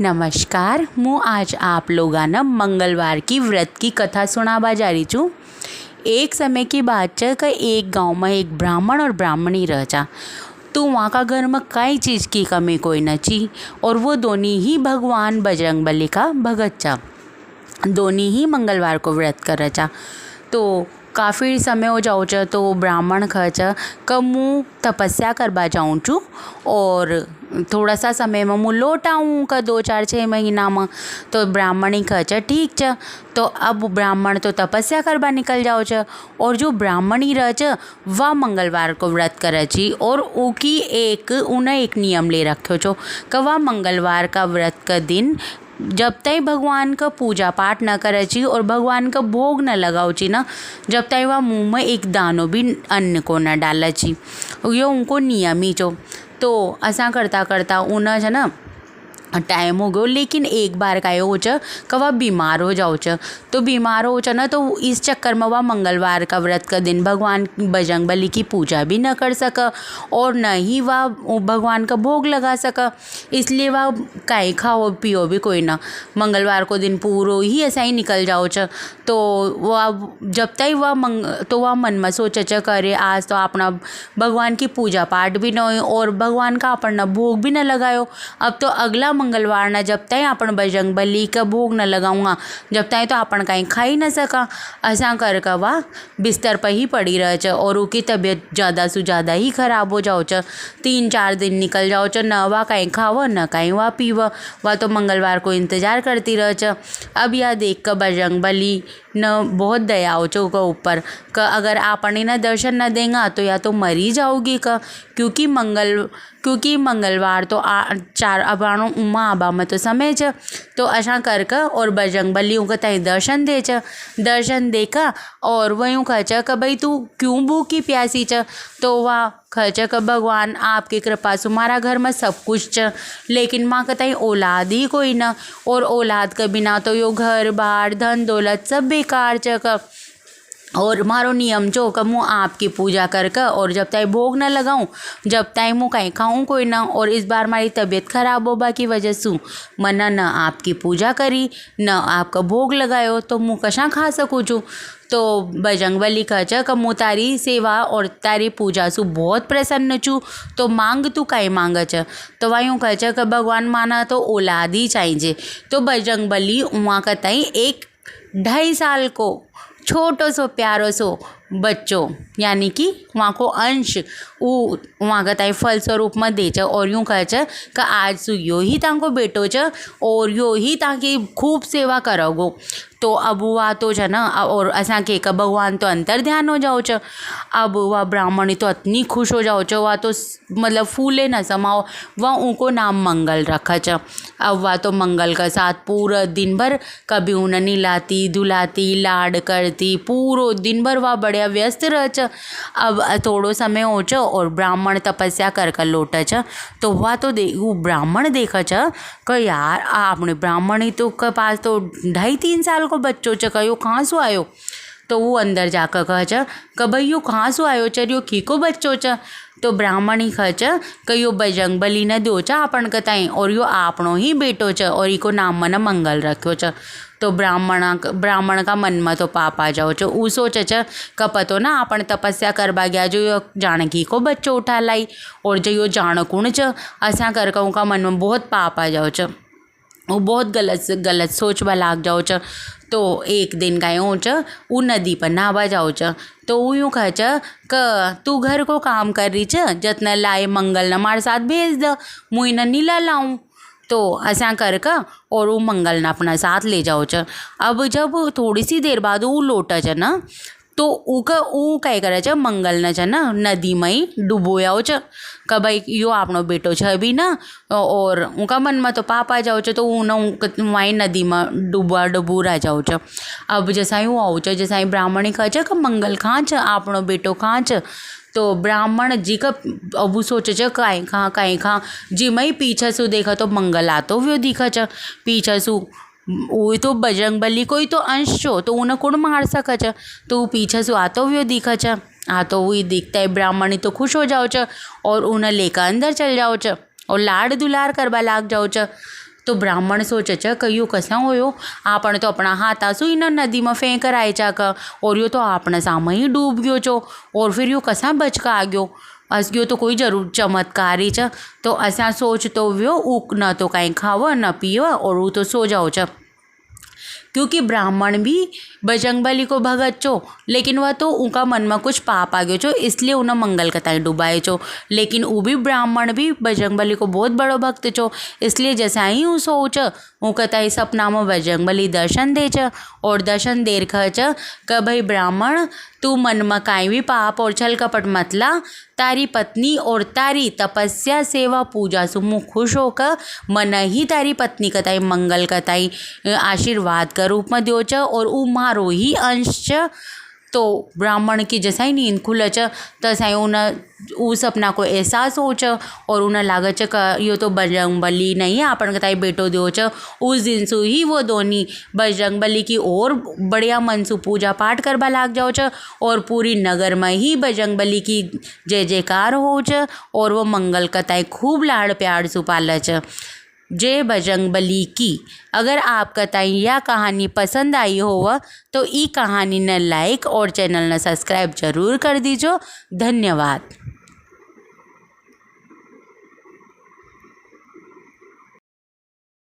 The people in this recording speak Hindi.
नमस्कार। હું आज आप लोगाना मंगलवार की व्रत की कथा सुनावा जा रही छूँ। एक समय की बात है कि एक गांव में एक ब्राह्मण और ब्राह्मणी रहता। तो वहाँ का घर में कई चीज़ की कमी कोई न थी और वो दोनों ही भगवान बजरंगबली का भगत था। दोनों ही मंगलवार को व्रत कर था। तो काफ़ी समय हो जाओ च तो ब्राह्मण खच क मुँ तपस्या करवा जाऊँ छूँ और थोड़ा सा समय में मुँ लौट आऊँ का 2-4-6 महीना में। तो ब्राह्मणी खच ठीक छ। तो अब ब्राह्मण तो तपस्या करवा निकल जाओ छ और जो ब्राह्मणी रह छ वह मंगलवार को व्रत करे छी और उनकी उन्हें एक नियम ले रखो छो कि वह मंगलवार का व्रत का दिन जब तक भगवान का पूजा पाठ न करे छी और भगवान का भोग न लगाओ छी ना, जब तक वह मुँह में एक दानो भी अन्न को न डाले छी। यो उनको नियम ही छो। तो ऐसा करता करता उन्हें है ना टाइम हो गयो। लेकिन एक बार का हो च कि वह बीमार हो जाओ च। तो बीमार हो च ना तो इस चक्कर में वह मंगलवार का व्रत का दिन भगवान बजरंगबली की पूजा भी न कर सका और न ही वह भगवान का भोग लगा सका। इसलिए वह काई खाओ पियो भी कोई ना, मंगलवार को दिन पूरा ही ऐसा ही निकल जाओ च। तो वह जब तक वह मन में सोचे च करे आज तो अपना भगवान की पूजा पाठ भी न हो और भगवान का अपन भोग भी न लगायो। अब तो अगला मंगलवार ना जब तक अपन बजरंगबली का भोग न लगाऊंगा जब तक तो अपन कहीं खा ही न सका। ऐसा कर वह बिस्तर पर ही पड़ी रह च और उसकी तबीयत ज़्यादा से ज़्यादा ही खराब हो जाओ च। 3-4 दिन निकल जाओ च, न वह कहीं खाव न कहीं वह पीव। वह तो मंगलवार को इंतज़ार करती रह च। अब यह देख कर बजरंगबली न बहुत दया हो चो का ऊपर का अगर आपने न दर्शन न देंगा तो या तो मरी जाओगी का, क्योंकि मंगलवार तो 4 अबाणों उमा आबा में तो समय छ। तो ऐसा कर और बजरंगबली का तय दर्शन दे च। दर्शन देखा और वहीं खच कि भाई तू क्यों भूखी प्यासी छ। तो वह खच कि भगवान आपकी कृपा से हमारा घर में सब कुछ छ, लेकिन माँ कहता है औलाद ही कोई ना और औलाद के बिना तो यो घर बार धन दौलत सब बेकार छ। और मारो नियम जो कि मुँह आपकी पूजा कर और जब तक भोग न लगाऊं जब तक मुँह कहीं खाऊं कोई ना। और इस बार हमारी तबीयत खराब होबा की वजह से मना न आपकी पूजा करी न आपका भोग लगायो तो मुँह कशा खा सकूँ छूँ। तो बजरंगबली कह कि मुँह तारी सेवा और तारी पूजा से बहुत प्रसन्न छूँ, तो मांग तू काई मांग छ। तो वह यूँ कह कि भगवान माना तो औलाद ही चाहिए। तो बजरंगबली वहाँ का तई एक 2.5 साल को छोटो सो प्यारो सो बच्चों यानी कि वहाँ को अंश वहाँ का ताई फल स्वरूप में दे च और यूँ कह कि आज सु यो ही ताको बेटो च और यो ही ताकि खूब सेवा करोगो। तो अब वह तो छ ना और असा के भगवान तो अंतर ध्यान हो जाओ च। अब वह ब्राह्मणी तो इतनी खुश हो जाओ च, वह तो मतलब फूले न समाओ। वह उनको नाम मंगल रखा च। अब वह तो मंगल का साथ पूरा दिन भर कभी उन्हें नहलाती धुलाती लाड करती पूरा दिन भर वह बढ़िया व्यस्त रह च। अब थोड़ो समय हो च और ब्राह्मण तपस्या कर लौट च। तो वह तो वो ब्राह्मण देखा च कि यार आपने ब्राह्मणी तो के पास तो 2.5-3 साल को बच्चों च कहो कहाँ से आयो। तो वो अंदर जाकर कह च कि भाई यो कहाँ से आयो च यो खीको बच्चो च। तो ब्राह्मणी खच कि यो बजरंगबली ने दो च अपन कताई और यो आपनो ही बेटो च और इको नाम मन मंगल रखो च। तो ब्राह्मण का मन में तो पाप आ जाओ च। ऊ सोच च कि पतो ना अपन तपस्या करवा गया जो यो जानकी को बच्चो उठा लाई और जो यो जानकुण च। ऐसा कर उनका मन में बहुत पाप आ जाओ च। वो बहुत गलत सोचवा लाग जाओ च। तो एक दिन का यूँ च वो नदी पर नहावा जाओ च। तो वो यूँ कह च कि तू घर को काम कर रही छ जतना लाए मंगल न हमारे साथ भेज द मुँह न नीला लाऊं। तो ऐसा कर और वो मंगल न अपना साथ ले जाओ च। अब जब थोड़ी सी देर बाद वो लौटा च ना तो ऊ क्या करे छ मंगल न छ ना नदी में ही डुबोयाओ च कि भाई यो आपनो बेटो छ भी ना और उनका मन में तो पाप आ जाओ च। तो वहीं नदी में डुबू रह जाओ च। अब जैसा ही वो आओ च जैसा ही ब्राह्मणी कह च कि मंगल कहाँ छ आपनो बेटो कहाँ छ। तो ब्राह्मण जी का अब सोचे च कहीं खा जी मैं पीछे से देखा तो मंगल आतो हुए दिखा च पीछे से। वो तो बजरंगबली को ही तो अंश छो तो उन्हें कौन मार सका च। तो वो पीछे से आतो हुए दिखा च। तो वही दिखता है ब्राह्मणी तो खुश हो जाओ च और उन्हें लेकर अंदर चल जाओ च और लाड दुलार करवा लाग जाओ च। तो ब्राह्मण सोचे छ कयो कसा होयो, आपण तो अपना हाथ आसू इन नदी में फेंक आए चा और यो तो आपने सामे ही डूब गयो छो और फिर यो कसा बच का आ गयो। असग्यो तो कोई जरूर चमत्कार ही छ। तो असा सोच तो व्यो ऊक न तो कहीं खाव न पीव और वो तो सो जाओ छ। क्योंकि ब्राह्मण भी बजरंगबली को भगत छो, लेकिन वह तो उनका मन में कुछ पाप आ गयो छो, इसलिए उन्हें मंगल कथाएं डुबाए छो। लेकिन वो भी ब्राह्मण भी बजरंगबली को बहुत बड़ो भक्त छो, इसलिए जैसा ही वो सोच वो कथाई सपना में बजरंगबली दर्शन दे छ और दर्शन देर छ कि भाई ब्राह्मण तू मन में काई भी पाप और छल कपट मत ला, तारी पत्नी और तारी तपस्या सेवा पूजा से मुँह खुश होकर मन ही तारी पत्नी कताई मंगल कताई आशीर्वाद का रूप में दो छ और उ मारो ही अंश छ। तो ब्राह्मण की जैसा ही नींद खुले छ तसा ही उन्हें उ सपना को एहसास हो छ और उन्हें लागे छ कि यो तो बजरंगबली नहीं आपन कताई बेटो दो छ। उस दिन से ही वो दोनों बजरंगबली की और बढ़िया मन से पूजा पाठ करवा लाग जाओ छ और पूरी नगर में ही बजरंगबली की जय जयकार हो छ और वो मंगल कथाएं खूब लाड़ प्यार से पाले छ। जय बजरंगबली की। अगर आप कथाएं या कहानी पसंद आई हो तो ई कहानी ने लाइक और चैनल ने सब्सक्राइब जरूर कर दीजो। धन्यवाद।